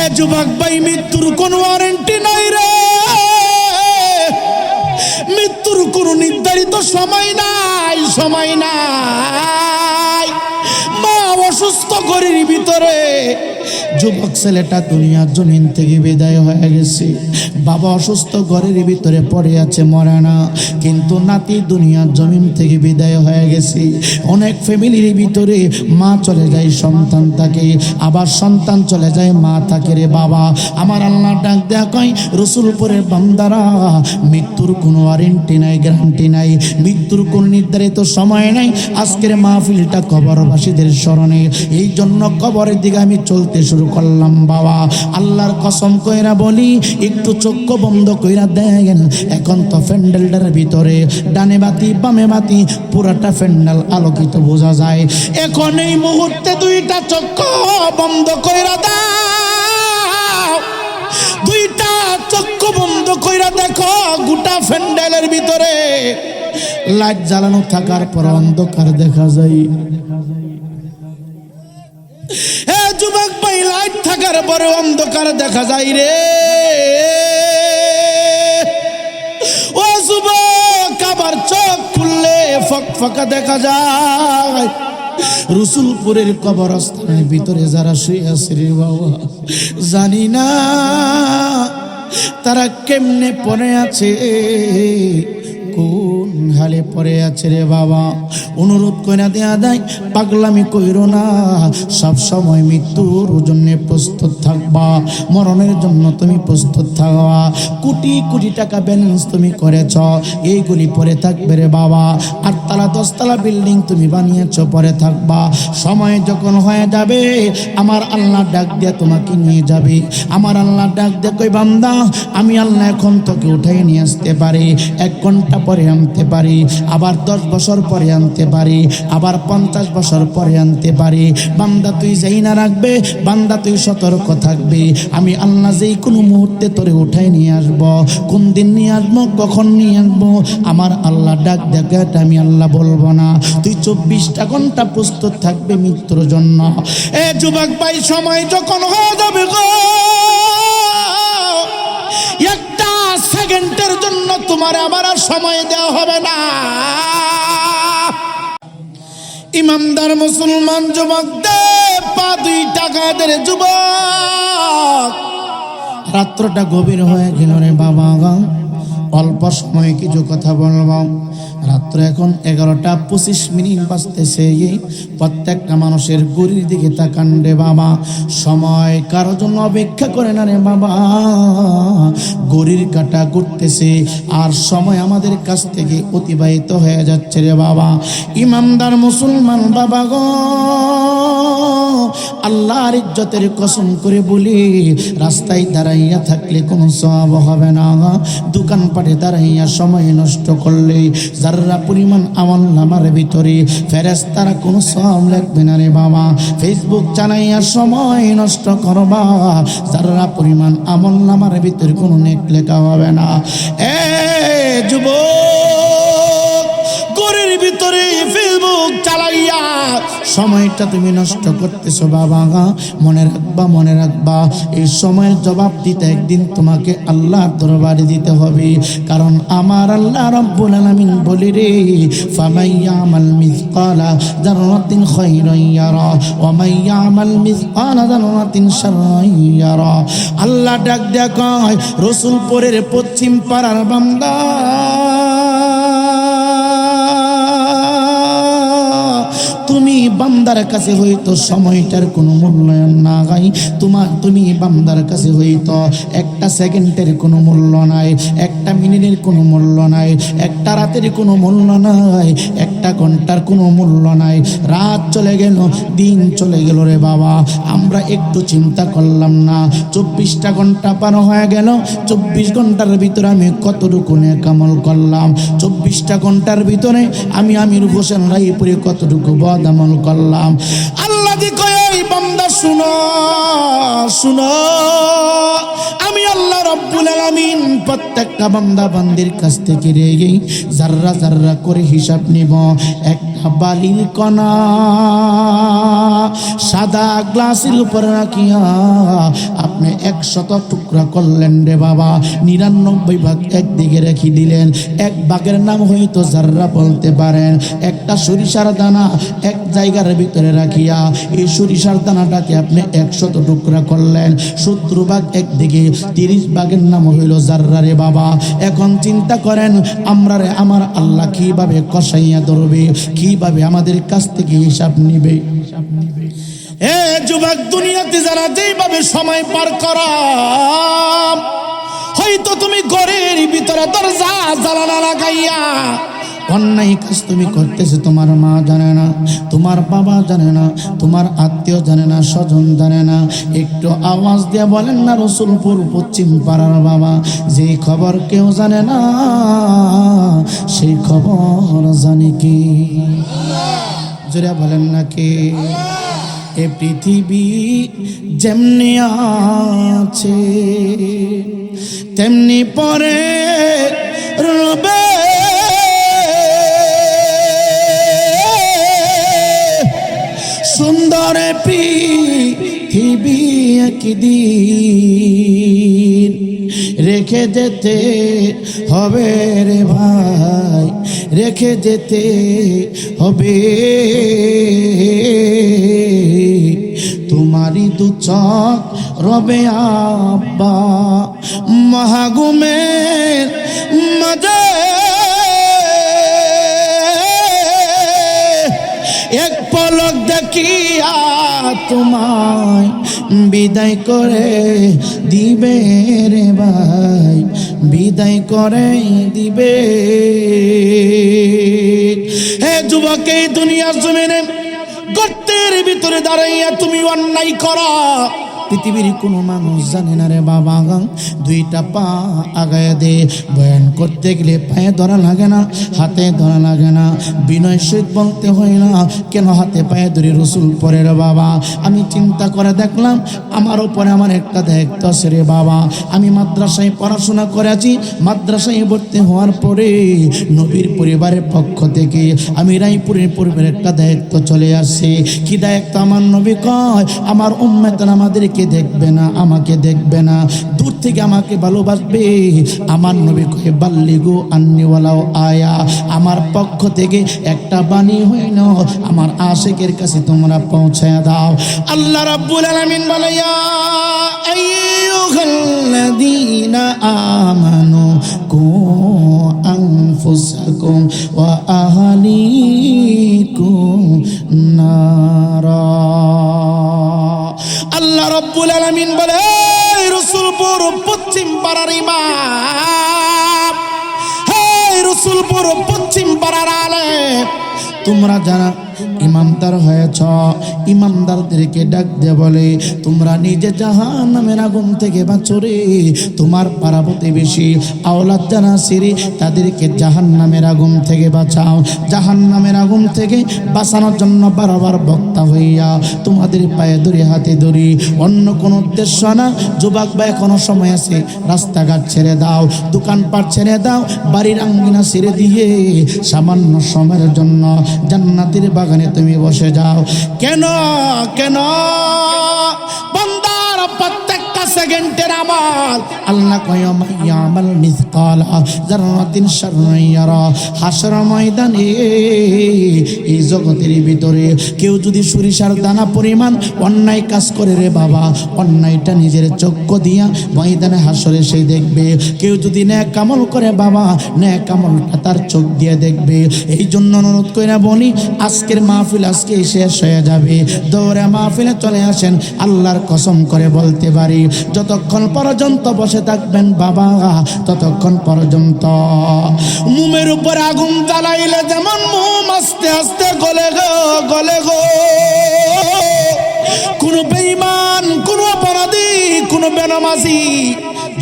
এ যুবক ভাই, মৃত্যুর কোনো ওয়ারেন্টি নাই রে, মৃত্যুর কোনো নির্ধারিত সময় নাই, সময় নাই। মা অসুস্থ ঘরের ভিতরে, যুবক ছেলেটা দুনিয়ার জমিন থেকে বিদায় হয়ে গেছে। বাবা অসুস্থ ঘরের ভিতরে পড়ে আছে, মরে না, কিন্তু নাতি দুনিয়ার জমিন থেকে বিদায় হয়ে গেছে। অনেক ফ্যামিলির ভিতরে মা চলে যায়, সন্তান থাকে, আবার সন্তান চলে যায়, মা থাকে। রে বাবা, আমার আল্লাহ ডাক দেয়া কয়, রসুলপুরের বান্দারা, মৃত্যুর কোনো ওয়ারেন্টি নাই, গ্যারান্টি নাই, মৃত্যুর কোনো নির্ধারিত সময় নাই। আজকের মাহফিলটা কবরবাসীদের স্মরণে, এই জন্য কবরের দিকে আমি চলতে শুরু করলাম। বাবা, আল্লাহর কসম কইরা বলি, একটু চক্ষু বন্ধ কইরা দেখেন, এখন তো প্যান্ডেলটার ভিতরে ডানে বাতি বামে বাতি, পুরাটা প্যান্ডেল আলোকিত বোঝা যায়। এখন এই মুহূর্তে দুইটা চক্ষু বন্ধ কইরা দাও, দুইটা চক্ষু বন্ধ কইরা দেখো, গোটা প্যান্ডেলের ভিতরে লাইট জ্বালানো থাকার পর অন্ধকার দেখা যায়। যুবক ভাই, লাইট থাকার পরে অন্ধকার দেখা যায় রে। ও যুবক, আবার চোখ খুললে ফকফকা দেখা যায়। রসুলপুরের কবরস্থানের ভিতরে যারা শুয়ে আছে রে বাবা, জানি না তারা কেমনে পড়ে আছে, কোন হালে পড়ে আছে রে বাবা। অনুরোধ কইরা দেয়া দেয়, পাগলামি কইরো না, সব সময় মৃত্যুর জন্য প্রস্তুত থাকবা, মরণের জন্য তুমি প্রস্তুত থাকবা। কোটি কোটি টাকা ব্যালেন্স তুমি করেছ, এইগুলি পরে থাকবে রে বাবা। 8 তলা 10 তলা বিল্ডিং তুমি বানিয়েছ, পরে থাকবা। সময় যখন হয়ে যাবে, আমার আল্লাহ ডাক দিয়ে তোমাকে নিয়ে যাবে। আমার আল্লাহ ডাক দিয়ে কই, বান্দা, আমি আল্লাহ এখন তোকে উঠাই নিয়ে আসতে পারি, 1 ঘন্টা পরে আনতে পারি, আবার 10 বছর পরে আনতে পারি, আবার 50 বছর পরে আনতে পারি। বান্দা তুই যেই না রাখবে, বান্দা তুই সতর্ক থাকবি, আমি আল্লাহ যেই কোনো মুহূর্তে তোরে উঠাই নিয়ে আসবো। কোন দিন নিয়ে আসবো, কখন নিয়ে আসবো, আমার আল্লাহ ডাক দেখে, আমি আল্লাহ বলবো না। তুই 24টা ঘন্টা প্রস্তুত থাকবে মৃত্যুর জন্য। এ যুবক ভাই, সময় যখন হয়ে যাবে গো, একটা সেকেন্ডের জন্য তোমার আমার আর সময় দেওয়া হবে না। ইমানদার মুসলমান যুবকদের পা 2 টাকাদের যুবক, রাত্রটা গভীর হয়ে গেল রে বাবা। অল্প সময় কিছু কথা বলবো। রাত্র এখন 11টা 25 বাজতেছে। প্রত্যেকটা মানুষের ঘড়ির দিকে তাকান রে বাবা, সময় কারোর জন্য অপেক্ষা করে না রে বাবা। ঘড়ির কাঁটা ঘুরতেছে, আর সময় আমাদের কাছ থেকে অতিবাহিত হয়ে যাচ্ছে রে বাবা। ইমানদার মুসলমান বাবা গো, আল্লাহর ইজ্জতের কসম করে বলি, রাস্তায় দাঁড়াইয়া থাকলে কোনো সওয়াব হবে না। দোকানপাটে দাঁড়াইয়া সময় নষ্ট করলে যারা পরিমাণ আমলনামার ভিতরে ফেরেশতারা কোনো সওয়াব লিখবে না রে বাবা। ফেসবুক চালাইয়া সময় নষ্ট করবা, যারা পরিমাণ আমলনামার ভিতরে কোনো নেক লেখা হবে না। এ যুবক, ঘরের ভিতরে ফেসবুক চালাইয়া সময়টা তুমি নষ্ট করতেছো বাবা। মনে রাখবা, মনে রাখবা, এই সময়ের জবাব দিতে একদিন তোমাকে আল্লাহর দরবারে দিতে হবে। কারণ আমার আল্লাহ রাব্বুল আলামিন বলে রে, ফামাইয়ামাল মিসকালা যাররাতিন খায়রান ইয়ারা ওয়া মাইয়ামাল মিসকালা যাররাতিন শাররান ইয়ারা। আল্লাহ ডাক দেয়া কয়, রসুলপুরের পশ্চিম পাড়ার বান্দা, তুমি বান্দার কাছে হইতো সময়টার কোনো মূল্যায়ন না গাই, তুমি বান্দার কাছে হইতো একটা সেকেন্ডের কোনো মূল্য নাই, একটা মিনিটের কোনো মূল্য নাই, একটা রাতের কোনো মূল্য নাই, একটা ঘন্টার কোনো মূল্য নাই। রাত চলে গেল, দিন চলে গেল রে বাবা। আমরা একটু চিন্তা করলাম না, 24টা ঘন্টা পার হয়ে গেল। 24 ঘন্টার ভিতরে আমি কতটুকু নেক আমল করলাম, 24টা ঘন্টার ভিতরে আমি আমির হোসেন রায়পুরে কতটুকু বদ আমল করলাম। আল্লাহ কয়, এই বান্দা শুনো শুনো, আমি আল্লাহ রব্বুল আলামিন প্রত্যেকটা বান্দা বান্দির কাছ থেকে রেগে জাররা জাররা করে হিসাব নিব। একটা বালির কণা সাদা গ্লাসের উপর রাখিয়া আপনি 100 টুকরা করলেন রে বাবা, 99 ভাগ একদিকে রেখে দিলেন। এক ভাগের নাম হয়তো জাররা বলতে পারেন। একটা সরিষার দানা এক জায়গার ভিতরে রাখিয়া এই সরিষার দানাটাকে আপনি 100 টুকরা করলেন। 70 ভাগ একদিকে, 30 ভাগের নাম হইল জাররা রে বাবা। এখন চিন্তা করেন আমরা রে আমার আল্লাহ কিভাবে কষাইয়া ধরবে, কিভাবে আমাদের কাছ থেকে হিসাব নিবে। এ যুবক, দুনিয়াতে যারা যেভাবে সময় পার করা, হয়তো তুমি ঘরের ভিতরে দরজা জ্বালানা লাগাইয়া অন্যায় কাজ তুমি করতেছো, তোমার মা জানে না, তোমার বাবা জানে না, তোমার আত্মীয় জানে না, স্বজন জানে না। একটু আওয়াজ দিয়ে বলেন না রসুলপুর পশ্চিম পাড়ার বাবা, যে খবর কেউ জানে না সেই খবর জানে কি? জোরে বলেন না কে? এ পৃথিবী যেমনি আছে তেমনি পরে রবে, সুন্দর পৃথিবী একদিন রেখে যেতে হবে রে ভাই, রেখে যেতে হবে। তোমারই দু চোখ রবে আব্বা মহাগুমের মাঝে, এক পলক দেখিয়া তোমায় বিদায় করে দিবে রে ভাই, বিদায় করে দিবে। হে যুবক, এই দুনিয়ার জমিনে গর্তের ভিতরে দাঁড়াইয়া তুমি অন্যায় করা পৃথিবীর কোনো মানুষ জানে না রে বাবা। দুইটা পা আগায় দে, বয়ান করতে গেলে পায়ে ধরা লাগে না, হাতে ধরা লাগে না, বিনয় সহিত বলতে হয় না কেন হাতে পায়ে ধরে রসুল পরে রে বাবা। আমি চিন্তা করে দেখলাম আমার উপরে আমার একটা দায়িত্ব আছে রে বাবা। আমি মাদ্রাসায় পড়াশোনা করেছি, মাদ্রাসায় ভর্তি হওয়ার পরে নবীর পরিবারের পক্ষ থেকে আমি রায়পুরের পরিবারের একটা দায়িত্ব চলে আসছে। কি দায়িত্ব? আমার নবী কয় আমার উম্মতের আমাদেরকে দেখবে না, আমাকে দেখবে না, দূর থেকে আমাকে ভালোবাসবে। আমার নবী কয়ে বাল্লিগু আন্নি ওয়ালাউ আয়া, আমার পক্ষ থেকে একটা বাণী হইল আমার আশিকের কাছে তোমরা পৌঁছায়া দাও। আল্লাহ রাব্বুল আলামিন বলে ইয়া আইয়ুহাল্লাযীনা আমানু কু আনফুসাকুম ওয়া আহলিকুম নারা। আল্লাহ রাব্বুল আলামিন বলে রসুলপুর পশ্চিম পাড়ার ইমাম, হে রসুলপুর পশ্চিম পাড়ার আলেম, তোমরা যারা ইমানদার হয়েছ ইমানদারদেরকে ডাক দিয়ে বলে তোমরা নিজে জাহান্নামের আগুন থেকে বাঁচো রে। তোমার পাড়া প্রতিবেশী আওলাদ যারা সিরি তাদেরকে জাহান্নামের আগুন থেকে বাঁচাও। জাহান্নামের আগুন থেকে বাঁচানোর জন্য বারবার বক্তা হইয়া তোমাদের পায়ে ধরে হাতে ধরি, অন্য কোনো উদ্দেশ্য না। যুবক বা এখনো সময় আছে, রাস্তাঘাট ছেড়ে দাও, দোকানপাট ছেড়ে দাও, বাড়ির আঙ্গিনা ছেড়ে দিয়ে সামান্য সময়ের জন্য জান্নাতের বাগানে তুমি বসে যাও। কেন কেন? বান্দার প্রত্যেকটা সেকেন্ডের আমল আল্লাহ কয় মাইয়ামাল মিসকালা যাররাতিন শাররান ইয়ারা। হাসর ময়দানে এই জগতের ভিতরে কেউ যদি সরিষার দানা পরিমাণ অন্যায় কাজ করে রে বাবা, অন্যায়টা নিজের চক্ষু দিয়া ময়দানে হাসরে সেই দেখবে। কেউ যদি নেক আমল করে বাবা, নেক আমলটা তার চোখ দিয়ে দেখবে। এই জন্য অনুরোধ কইরা বলি আজকের মাহফিল আজকে শেষ হয়ে যাবে, দৌড়ে মাহফিলে চলে আসেন। আল্লাহর কসম করে বলতে পারি যতক্ষণ পর্যন্ত বসে থাকবেন বাবা ততক্ষণ পর্যন্ত মুমের উপর আগুন জ্বালাইলে যেমন মোম আস্তে আস্তে গলে গো গলে গো, কোন বেঈমান, কোন অপরাধী, কোন বেনামাজি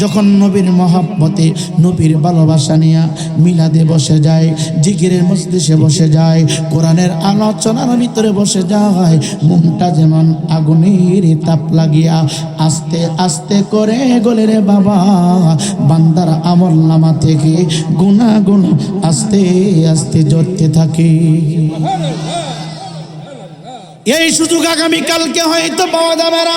যখন নবীর মহাব্বতে নবীর ভালোবাসা নিয়ে মিলাদে বসে যায়, জিকিরের মজলিসে বসে যায়, কোরআনের আলোচনার ভিতরে বসে যায়, মনটা যেমন আগুনের তাপ লাগিয়া আস্তে আস্তে করে গলে রে বাবা, বান্দার আমল নামা থেকে গুনাহগুলো আস্তে আস্তে ঝরতে থাকে। এই সুযোগ আগামীকালকে হয়তো পাওয়া যাবে না,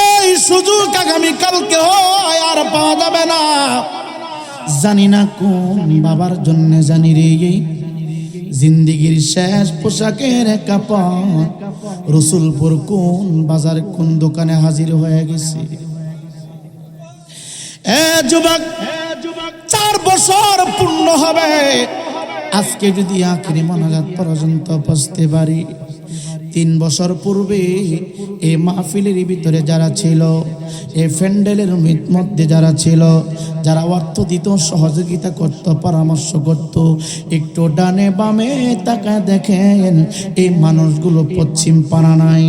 এই সুযোগ আগামীকালকে হয় আর পাওয়া যাবে না। জানি না কোন বাবার জন্য, জানি রে জিন্দিগির শেষ পোশাকের কাপড় রসুলপুর কোন বাজার কোন দোকানে হাজির হয়ে গেছে। যুবক 4 বছর পূর্ণ হবে আজকে, যদি আখিরি মোনাজাত পর্যন্ত পৌঁছতে পারি। 3 বছর পূর্বে এই মাহফিলের ভিতরে যারা ছিল, এই প্যান্ডেলের মধ্যে যারা ছিল, যারা অর্থ দিত, সহযোগিতা করত, পরামর্শ করত, একটু ডানে বামে তাকা দেখেন, এই মানুষগুলো পশ্চিম পাড়া নাই,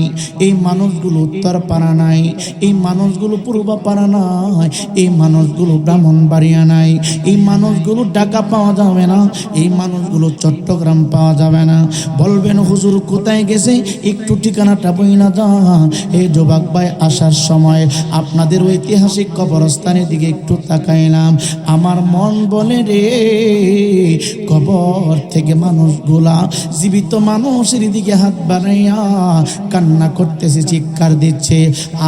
এই মানুষগুলো উত্তর পাড়া নাই, এই মানুষগুলো পূর্ব পাড়া নাই, এই মানুষগুলো ব্রাহ্মণবাড়িয়া নাই, এই মানুষগুলো ঢাকা পাওয়া যাবে না, এই মানুষগুলো চট্টগ্রাম পাওয়া যাবে না। বলবেন হুজুর কোথায় গেছে, একটু ঠিকানাটা বই না যান। এই যুবক ভাই আসার সময় আপনাদের ঐতিহাসিক কবরস্থানের দিকে একটু তাকাইলাম, আমার মন বলে রে, কবর থেকে মানুষগুলা জীবিত মানুষের দিকে হাত বাড়াইয়া কান্না করতেছে, চিৎকার দিচ্ছে,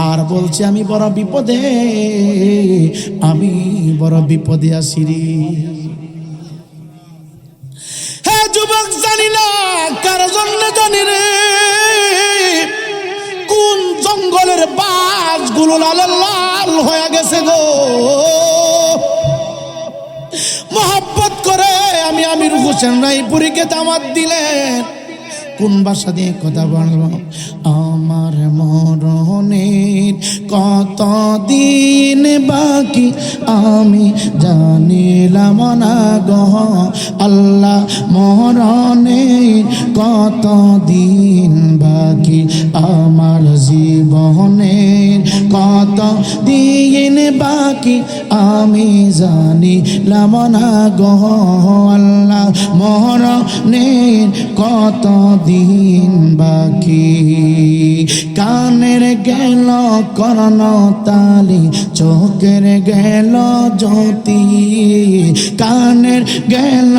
আর বলছে আমি বড় বিপদে, আমি বড় বিপদে আছি রে। হ্যাঁ যুবক, জানি না কার জন্য, জানি রে কোন জঙ্গলের বাসগুলো লাল লাল হয়ে গেছে গো। মোহাব্বত করে আমি আমির হোসেন রায়পুরীকে দাওয়াত দিলেন, কোন ভাষা দিয়ে কথা বলবো, আমার মরণের কত দিন বাকি আমি জানিলাম না গো আল্লাহ, মরণের কত দিন বাকি আমার জীবনের কত দিন বাকি আমি জানিলাম না গো আল্লাহ, মরণের কত দিন বাকি। কানের গেল করণ তালি, চোখের গেল জ্যোতি, কানের গেল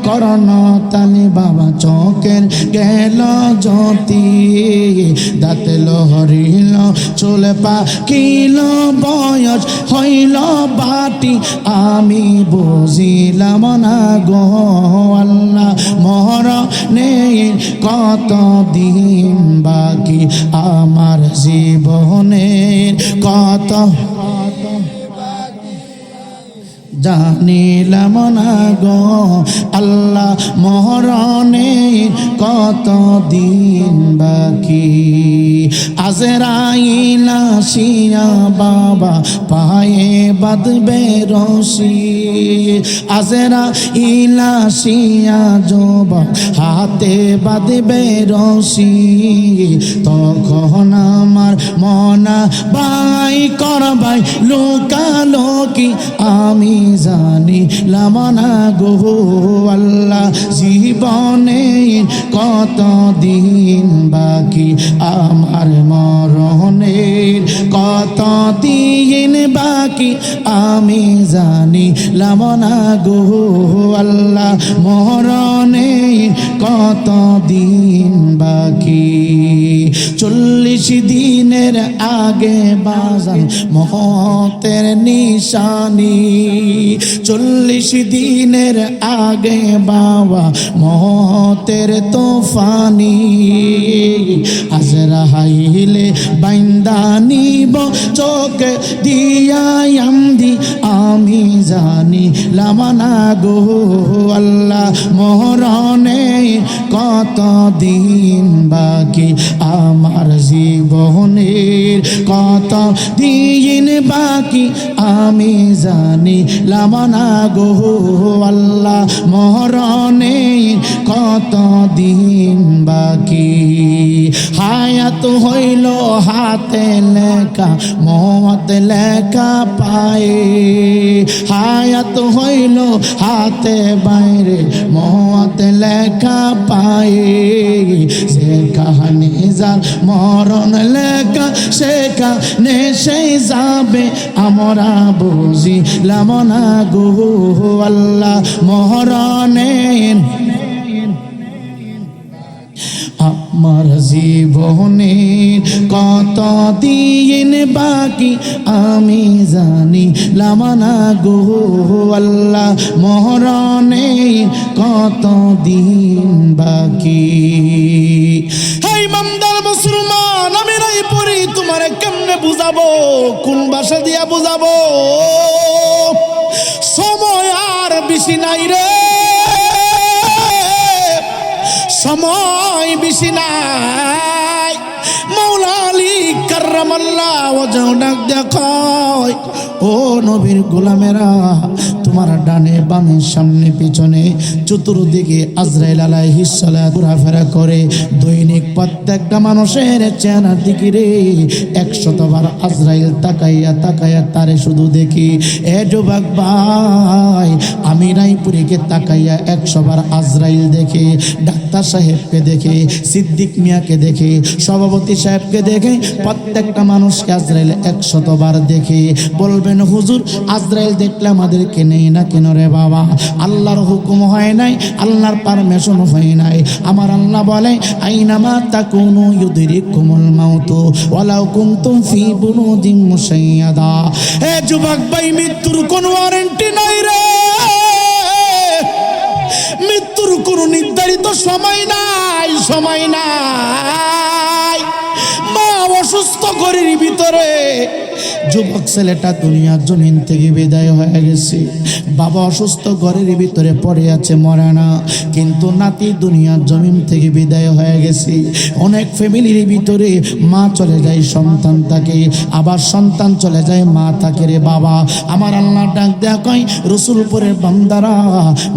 করণ তালি বাবা, চোখের গেল জ্যোতি, দাঁত লহরিল চুল পাকিল বয়স হইল বাটি আমি বুঝিলাম না গো আল্লাহ, মরণের কত দিন বাকি আমার জীবনের কত জানিলাম না গো আল্লাহ, মরণের কত দিন বাকি। আজরাইল আসিয়া বাবা পায়ে বাঁধবে রশি, আজরাইল আসিয়া যুবক হাতে বাঁধবে রশি, তখন আমার মনা বাই করবাই লোকালোকি আমি জানিলাম না গো আল্লাহ, জীবনে কত দিন বাকি আমার মরণের কত দিন বাকি আমি জানিলাম না গো আল্লাহ, মরণের কত দিন বাকি। 40 দিনের আগে বাজান মহতের নিশানি, 40 দিনের আগে বাবা মহতের তোফানি, আজরাইলে বাইন্দা নিব চোখে দিয়াই আমদি আমি জানিলাম না গো আল্লাহ, মরণে কত দিন বাকি আমার জীবনের কত দিন বাকি আমি জানিলাম না গো আল্লাহ, মরণে কত দিন বাকি। হায়াত হইল হইল হাতে লেখা মত লেখা পায়ে, হায়াত হইল হাতে বাইরে মত লেখা পায়ে, সেখানে যার মরণ লেখা সেখানে সেই যাবে আমরা বুঝিলাম না গো আল্লাহ মরণের আমার জীবনের কত দিন বাকি আমি জানিলাম না গো আল্লাহ মরণের কত দিন বাকি। হে ইমানদার মুসলমান, আমি নাই পড়ি তোমারে কেমনে বুঝাবো, কোন ভাষা দিয়া বুঝাবো? সময় আর বেশি নাই রে, সময় বেশি নাই। মাওলা আলী কাররামাল্লাহ ওয়াজহু ডাক দেখায়, ও নবীর গোলামেরা, তোমার ডানে বামে সামনে পিছনে চতুর্দিকে আজরাইল আলাইহিস সালাম ঘোরাফেরা করে। দৈনিক প্রত্যেকটা মানুষের চেহারার দিকে রে 100 বার আজরাইল তাকাইয়া তাকাইয়া তারে শুধু দেখি। এ যুবক ভাই, আমি রায়পুরীকে তাকাইয়া 100 বার আজরাইল দেখে, ডাক্তার সাহেবকে দেখে, সিদ্দিক মিয়াকে দেখে, সভাপতি সাহেবকে দেখে, প্রত্যেকটা মানুষকে আজরাইল 100 বার দেখে। বলবেন হুজুর, আজরাইল দেখলে আমাদেরকে নেই না কেন রে বাবা? আল্লাহর হুকুম হয় নাই, আল্লাহর পারমিশন হয় নাই। আমার আল্লাহ বলে, আইনামা তাকুনু ইউদরিকুমুল মাউত ওয়ালাউ কুনতুম ফি বুরুজিন মুশাইয়াদা। হে যুবক ভাই, মৃত্যুর কোনো ওয়ারেন্টি নাই রে, মৃত্যুর কোনো নির্ধারিত সময় নাই, সময় নাই। মা অসুস্থ ঘরের ভিতরে, যুবক ছেলেটা দুনিয়ার জমিন থেকে বিদায় হয়ে গেছে। বাবা অসুস্থ ঘরের ভিতরে পড়ে আছে, মরে না, কিন্তু নাতি দুনিয়ার জমিন থেকে বিদায় হয়ে গেছে। অনেক ফ্যামিলির ভিতরে মা চলে যায়, সন্তান থাকে, আবার সন্তান চলে যায়, মা থাকে রে বাবা। আমার আল্লাহ ডাক দেয়া কয়, রসুলপুরের বান্দারা,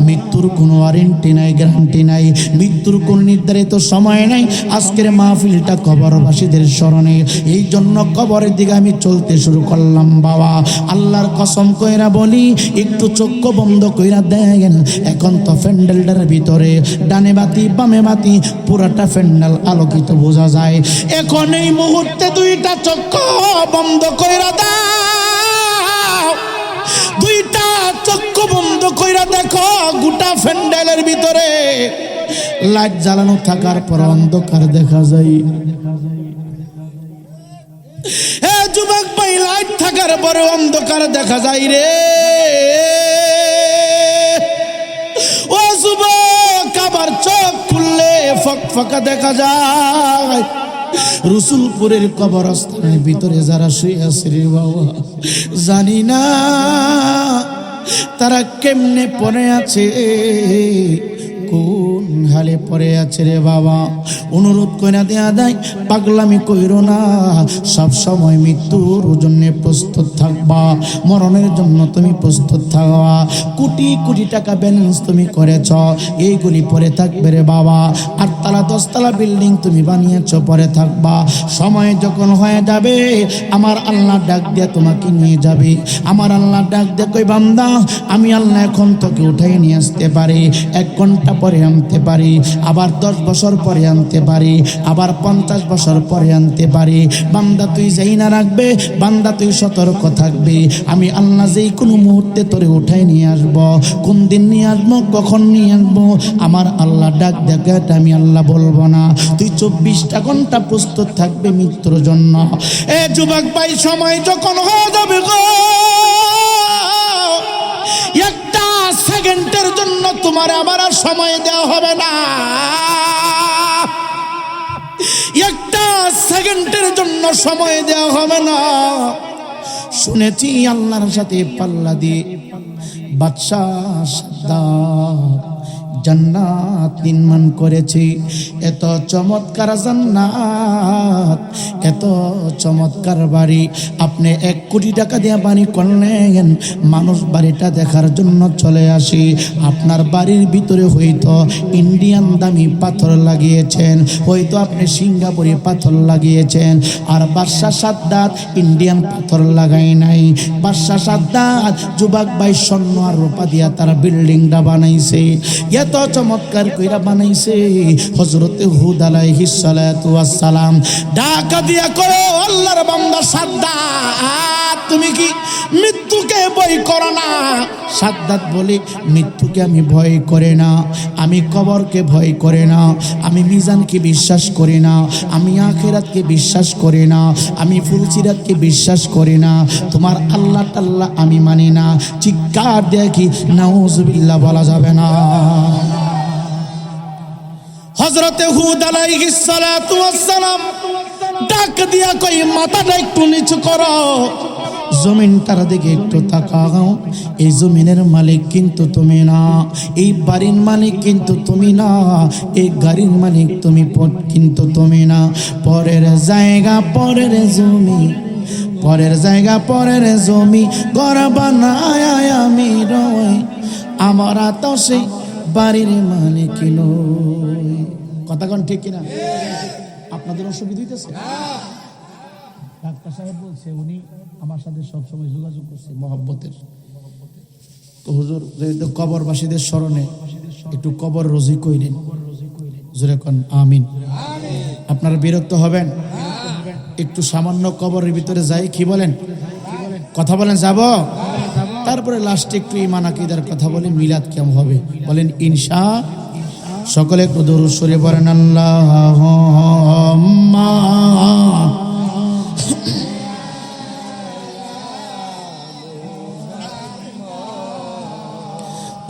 মৃত্যুর কোনো ওয়ারেন্টি নাই, গ্যারান্টি নাই, মৃত্যুর কোনো নির্ধারিত সময় নাই। আজকের মাহফিলটা কবরবাসীদের স্মরণে, এই জন্য কবরের দিকে আমি চলতে শুরু করলাম বাবা। আল্লাহর কসম কইরা বলি, একটু চক্ষু বন্ধ কইরা দেখেন, এখন তো প্যান্ডেলটার ভিতরে ডানে বাতি বামে বাতি, পুরাটা প্যান্ডেল আলোকিত বোঝা যায়। এখন এই মুহূর্তে দুইটা চক্ষু বন্ধ কইরা দাও, দুইটা চক্ষু বন্ধ কইরা দেখো, গোটা প্যান্ডেলের ভিতরে লাইট জ্বালানো থাকার পর অন্ধকার দেখা যায়। হে যুবক ভাই, লাইট থাকার পরে অন্ধকার দেখা যায় রে। ও যুবক, আবার চোখ খুললে ফকফকা দেখা যায়। রসুলপুরের কবরস্থানের ভিতরে যারা শুয়ে আছে রে বাবা, জানি না তারা কেমনে পড়ে আছে, কোন হালে পড়ে আছে রে বাবা। অনুরোধ কইরা দেয়া দেয়, পাগলামি কইরো না, সব সময় মৃত্যুর জন্য প্রস্তুত থাকবা, মরণের জন্য তুমি প্রস্তুত থাকবা। কোটি কোটি টাকা ব্যালেন্স তুমি করেছ, এইগুলি পরে থাকবে রে বাবা। 8 তলা 10 তলা বিল্ডিং তুমি বানিয়েছ, পরে থাকবা। সময় যখন হয়ে যাবে, আমার আল্লাহ ডাক দিয়ে তোমাকে নিয়ে যাবে। আমার আল্লাহ ডাক দিয়ে কই, বান্দা, আমি আল্লাহ এখন তোকে উঠাই নিয়ে আসতে পারি, 1 ঘন্টা পরে আনতে পারি, আবার 10 বছর পরে আনতে পারি, আবার 50 বছর পরে আনতে পারি। বান্দা তুই যেই না রাখবে, বান্দা তুই সতর্ক থাকবি, আমি আল্লাহ যেই কোনো মুহূর্তে তোরে উঠাই নিয়ে আসবো। কোন দিন নিয়ে আসবো, কখন নিয়ে আসবো, আমার আল্লাহ ডাক দেখে, আমি আল্লাহ বলবো না। তুই 24টা ঘন্টা প্রস্তুত থাকবে মৃত্যুর জন্য। এ যুবক ভাই, সময় যখন হয়ে যাবে গো, একটা সেকেন্ডের জন্য তোমার আমার আর সময় দেওয়া হবে না, একটা সেকেন্ডের জন্য সময় দেওয়া হবে না। শুনেছি আল্লাহর সাথে পাল্লা দিয়ে বাদশাহ সাদ্দাত জান্নাত নির্মাণ করেছি। এত চমৎকার জান্নাত, এত চমৎকার বাড়ি, আপনি 1 কোটি টাকা দিয়ে বাড়ি করলেন, মানুষ বাড়িটা দেখার জন্য চলে আসি। আপনার বাড়ির ভিতরে হয়তো ইন্ডিয়ান দামি পাথর লাগিয়েছেন, হয়তো আপনি সিঙ্গাপুরি পাথর লাগিয়েছেন, আর বাদশা সাদ্দাত ইন্ডিয়ান পাথর লাগাই নাই। বাদশা সাদ্দাত যুবক ভাই স্বর্ণ আর রূপা দিয়া তারা বিল্ডিংটা বানাইছে, এত চমৎকার কইরা বানাইছে। হযরতে হুদ আলাইহিস সালাতু ওয়াস সালাম ডাকা দিয়া করো, আল্লাহর বান্দা সাদ্দাত তুমি কি মৃত্যুকে ভয় করো না? সাদ্দাত বলে, মৃত্যুকে আমি ভয় করে না, আমি কবরকে ভয় করে না, আমি মিজানকে বিশ্বাস করি না, আমি আখিরাতকে বিশ্বাস করি না, আমি ফুলসিরাতকে বিশ্বাস করি না, তোমার আল্লাহ টাল্লাহ আমি মানি না। চিৎকার দেখি নাউজুবিল্লাহ বলা যাবে না। হযরতে হুদ আলাইহিস সালাতু ওয়াস সালাম ডাক দিয়া কই, মাথাটা একটু নিচু করো, জমিনটার দিকে একটু তাকাও। এই জমিনের মালিক কিন্তু তুমি না, এই বাড়ির মালিক কিন্তু তুমি না, এই গাড়ির মালিক তুমি কিন্তু তুমি না। পরের জায়গা পরের জমি, পরের জায়গা পরের জমি, ঘর বানায় আমি রই, আমরা তো সেই বাড়ির মালিক নই। কথা কোন ঠিক কিনা? আপনাদের অসুবিধা হইতেছে? ডাক্তার সাহেব বলছে, উনি আমার সাথে সবসময় যোগাযোগ করছে মহব্বতের। তো হুজুর যেহেতু কবরবাসীদের স্মরণে একটু কবর রোজি কইলেন, জোরে কোন আমিন। আপনারা বিরক্ত হবেন? একটু সামান্য কবরের ভিতরে যাই, কি বলেন? কথা বলেন যাব? তারপরে লাস্টে একটু ঈমান আকীদার কথা বলে মিলাদ কেমন হবে বলেন ইনশা। সকলে একটু দরুদ শরীফ পড়েন, আল্লাহুম্মা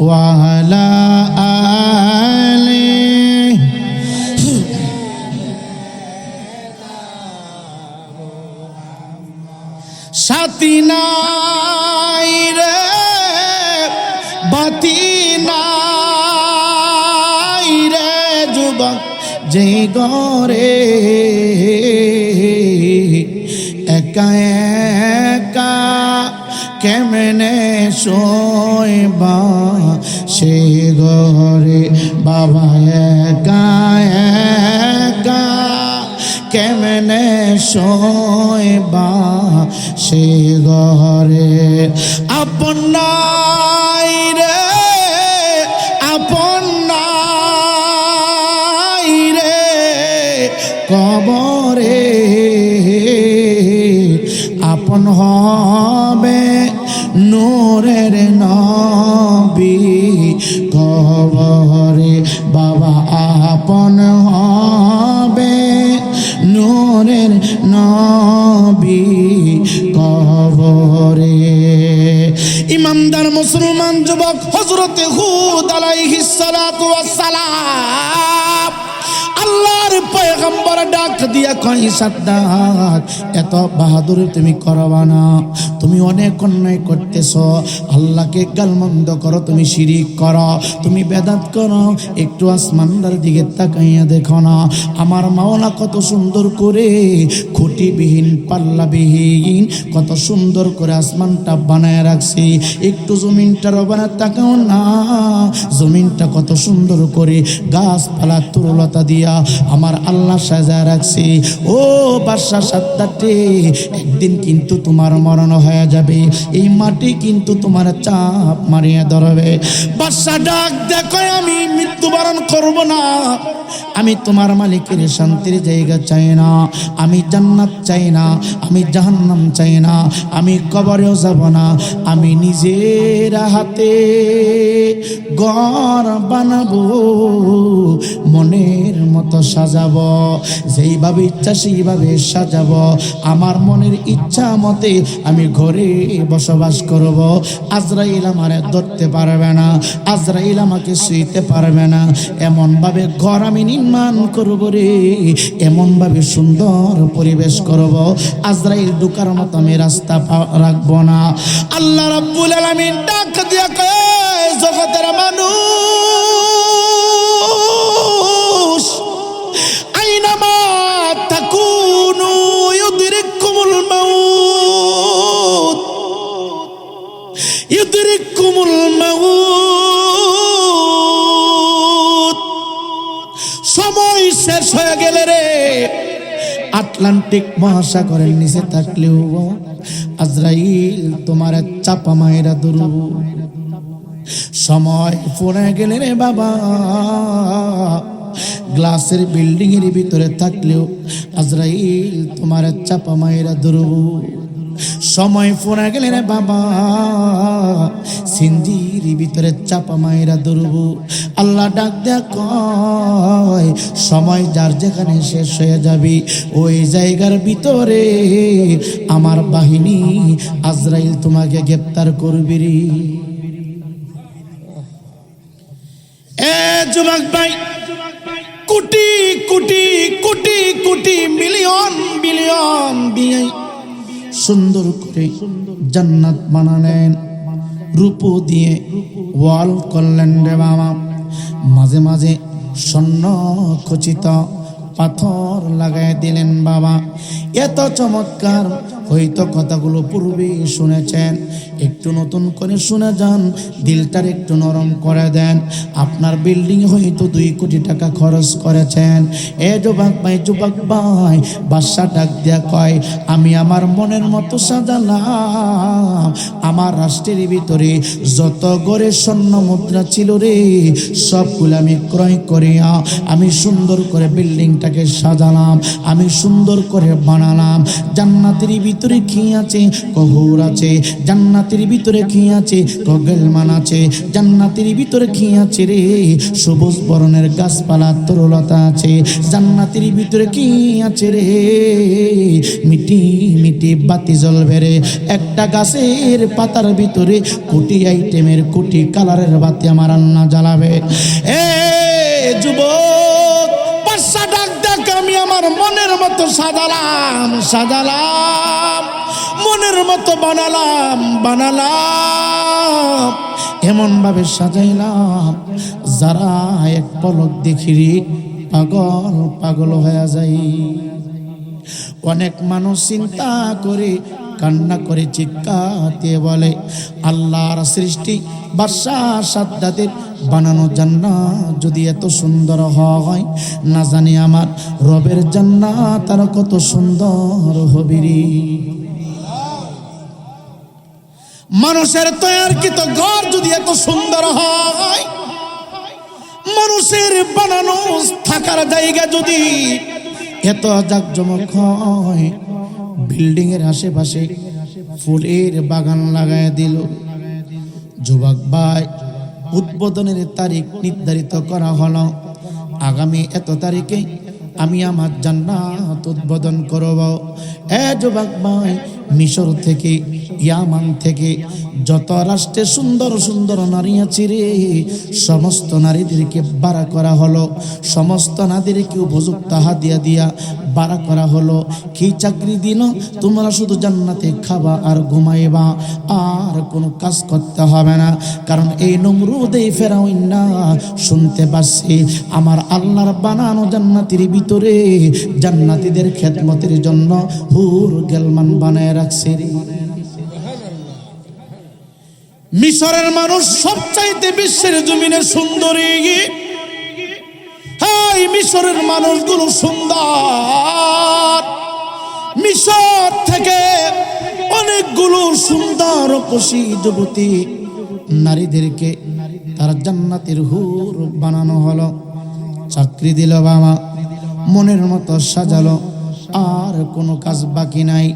ওয়া আলা আলি। সাথী নাই রে বাতি নাই রে যুবক যে ঘরে একা একা কেমনে শোয়বা সে ঘরে, বাবা একা একা কেমনে শোয়বা সে ঘরে। আপন নাই রে, আপন নাই রে কবরে, আপন হবে নূরের নবী কবরে, বাবা আপন হবে নূরের নবী কবরে। ইমানদার মুসলমান যুবক হযরতে হুদ আলাইহিস সালাতু ওয়াস সালাম আল্লাহর পয়গম্বর ডাক দিয়া কই, সাদ্দাত এত বাহাদুরি তুমি করবা না, তুমি অনেক অন্যায় করতেছো, আল্লাহকে গালমন্দ করো, তুমি শিরিক করো, তুমি বেদাত করো, একটু আসমানদার দিকে তাকাইয়া দেখো না, আমার মাওলা কত সুন্দর করে খুঁটিবিহীন পাল্লাবিহীন কত সুন্দর করে আসমানটা বানায় রাখছি, একটু জমিনটার ওপরে তাকাও না, জমিনটা কত সুন্দর করে গাছপালা তরুলতা দিয়া আমার আল্লাহ সাজা রাখছি। ও বাদশা সাদ্দাতে, একদিন কিন্তু তোমার মরণ হয়ে যাবে, এই মাটি কিন্তু তোমার চাপ মারিয়ে ধরবে। বাদশা ডাক দেখো, আমি মৃত্যুবরণ করব না, আমি তোমার মালিকের শান্তির জায়গা চাই না, আমি জান্নাত চাই না, আমি জাহান্নাম চাই না, আমি কবরেও যাব না, আমি নিজের হাতে ঘর বানাবো, মনের মতো সাজাবো, যেইভাবে ইচ্ছা সেইভাবে সাজাবো, আমার মনের ইচ্ছা মতে আমি ঘরে বসবাস করব। আজরাইল আমারে ধরতে পারবে না, আজরাইল আমাকে শুইতে পারবে না, এমনভাবে ঘর আমি নির্মাণ করব রে, এমনভাবে সুন্দর পরিবেশ করব, আজরাইল ঢোকার মতো আমি রাস্তা রাখবো না। আল্লাহ রাব্বুল আলামিন ডাক দিয়া কয়, জগতের মানুষ ইউদরিকুমুল মাউত, সময় শেষ হয়ে গেলে রে, আটলান্টিক মহাসাগরের নিচে থাকলেও আজরাইল তোমার চাপা মায়েরা ধরব। সময় ফুরে গেলে রে বাবা, গ্লাসের বিল্ডিং এর ভিতরে থাকলেও আজরাইল তোমার চাপা মায়েরা ধরব। সময় ফুরে গেলে রে বাবা, সিন্দির ভিতরে চাপা মায়েরা ধরব। আল্লাহ ডাক দেয়া কয়, সময় যার যেখানে শেষ হয়ে যাবে ওই জায়গার ভিতরে আমার বাহিনী আজরাইল তোমাকে গ্রেফতার করবে রে। এ যুবক ভাই, কোটি কোটি কোটি কোটি মিলিয়ন বিলিয়ন দিয়ে সুন্দর করে জান্নাত বানালেন, রূপো দিয়ে ওয়াল করলেন রে বাবা। মাঝে মাঝে স্বর্ণ খচিত পাথর লাগাই দিলেন বাবা। এত চমৎকার হয়তো কথাগুলো পূর্বে শুনেছেন, একটু নতুন করে শুনে যান, দিলটার একটু নরম করে দেন। আপনার বিল্ডিং হয়তো 2 কোটি টাকা খরচ করেছেন। এ যুবক ভাই, বাদশা ডাক দিয়া কয়, আমি আমার মনের মতো সাজালাম। আমার রাষ্ট্রের ভিতরে যত গড়ে স্বর্ণ মুদ্রা ছিল রে, সবগুলো আমি ক্রয় করিয়া আমি সুন্দর করে বিল্ডিংটাকে সাজালাম, আমি সুন্দর করে বানালাম। জান্নাতের ভিতরে কি আছে? কহুর আছে। জান্নাতের ভিতরে কি আছে? কগেলমান আছে। জান্নাতের ভিতরে কি আছে রে? সবুজ বরণের গাছপালা তরুলতা আছে। জান্নাতের ভিতরে কি আছে রে? মিটি মিটি বাতি জ্বলবে রে। একটা গাছের পাতার ভিতরে কোটি আইটেমের কোটি কালারের বাতি আমার আন্না জ্বালাবে। এ যুবক, বাদশা ডাক দেখ, আমি আমার মনের মতো সাজালাম, মনের মতো বানালাম, এমন ভাবে সাজাইলাম যারা এক পলক দেখিরি পাগল হয়ে যায়। অনেক মানুষ চিন্তা করে, কান্না করে, চিৎকার দিয়ে বলে, আল্লাহর সৃষ্টি বাদশা সাদ্দাতের বানানো জান্নাত যদি এত সুন্দর হয়, না জানি আমার রবের জান্নাত আর কত সুন্দর হবে রে। মানুষের তৈরিকৃত ঘর যদি এত সুন্দর হয়, মানুষের বানানো থাকার জায়গা যদি এত জাকজমক হয়, বিল্ডিং এর আশেপাশে ফুলের বাগান লাগায় দিল। যুবক ভাই, উদ্বোধনের তারিখ নির্ধারিত করা হলো, আগামী এত তারিখে আমি আমার জান্নাত উদ্বোধন করব। এ যুবক ভাই, মিশর থেকে, ইয়ামান থেকে যত রাষ্ট্রে সুন্দর সুন্দর নারী আছে রে, সমস্ত নারীদেরকে বাড়া করা হলো, সমস্ত নারীদেরকে উপযুক্ত হাদিয়া দিয়া বাড়া করা হলো। কি চাকরি দিল? তোমরা শুধু জান্নাতে খাবা আর ঘুমাইবা, আর কোনো কাজ করতে হবে না। কারণ এই নমরুদ, এই ফেরাউন না শুনতে পাচ্ছি আমার আল্লাহর বানানো জান্নাতের ভিতরে জান্নাতীদের খেদমতের জন্য হুর গেলমান বানায় রাখছে রে। মিশরের মানুষ সবচাইতে বিশ্বের জমিনের সুন্দরী। হ্যাঁ, মিশরের মানুষগুলো সুন্দর। মিশর থেকে অনেকগুলো সুন্দর রূপসী যুবতী নারীদেরকে তার জান্নাতের হুর বানানো হলো। চাকরি দিল বাবা, মনের মতো সাজালো, আর কোনো কাজ বাকি নাই।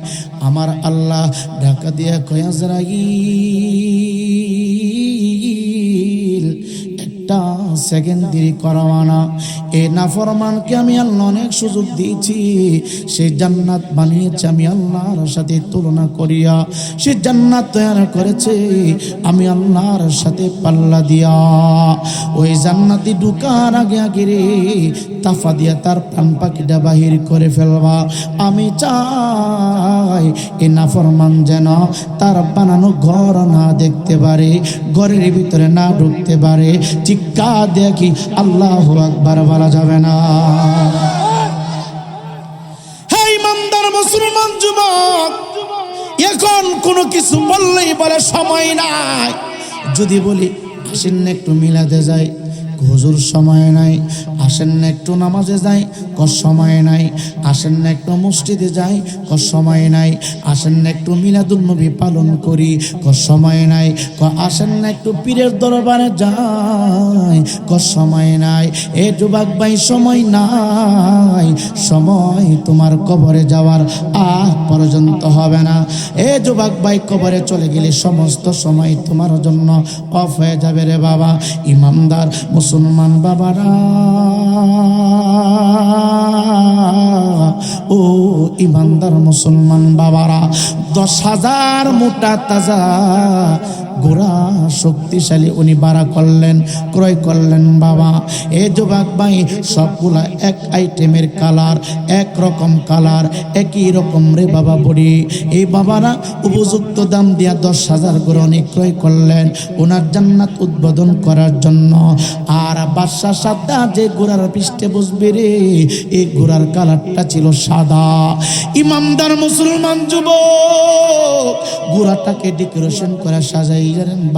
আমার আল্লাহ ঢাকা দিয়া কয়, আজরাইল একটা সেকেন্ড দেরি করাও না। এই নাফরমানকে আমি আল্লাহ অনেক সুযোগ দিয়েছি, সে জান্নাত বানিয়েছে আমি আল্লাহর সাথে তুলনা করিয়া, সে জান্নাত তৈরি করেছে আমি আল্লাহর সাথে পাল্লা দিয়া। ওই জান্নাতি ঢুকার আগে আগে রে তাফা দিয়া তার প্রাণ পাখিটা বাহির করে ফেলবা। আমি চাই এই নাফরমান যেন তার বানানো ঘর না দেখতে পারে, ঘরের ভিতরে না ঢুকতে পারে। চিৎকার দেখি আল্লাহু আকবার বলা যাবে না। হে ইমানদার মুসলমান যুবক, এখন কোনো কিছু বললেই বলে সময় নাই। যদি বলি আসেন না একটু মিলাদে যাই, হুজুর সময় নাই। আসেন না একটু নামাজে যাই, সময় নাই। আসেন না একটু মসজিদে যাই, সময় নাই। আসেন না একটু মিলাদুন নবী পালন করি, সময় নাই। আসেন না একটু পীরের দরবারে যাই, সময় নাই। এ যুবক ভাই সময় নাই, সময় তোমার কবরে যাওয়ার আগ পর্যন্ত হবে না। এ যুবক ভাই কবরে চলে গেলে সমস্ত সময় তোমার জন্য অফ হয়ে যাবে রে বাবা। ইমানদার মুসলমান বাবারা, ও ইমানদার মুসলমান বাবারা, 10,000 মোটা তাজা গোরা শক্তিশালী উনি বাড়া করলেন, ক্রয় করলেন বাবা। এ যুবক ভাই সবগুলা এক আইটেমের কালার, এক রকম কালার, একই রকম রে বাবা বড়ি। এই বাবারা উপযুক্ত দাম দিয়া 10,000 গোরা উনি ক্রয় করলেন ওনার জান্নাত উদ্বোধন করার জন্য। আর বাদশা সাদা যে গোড়ার পৃষ্ঠে বসবে রে, এই গোড়ার কালারটা ছিল সাদা। ইমানদার মুসলমান যুবক গোড়াটাকে ডেকোরেশন করে সাজাই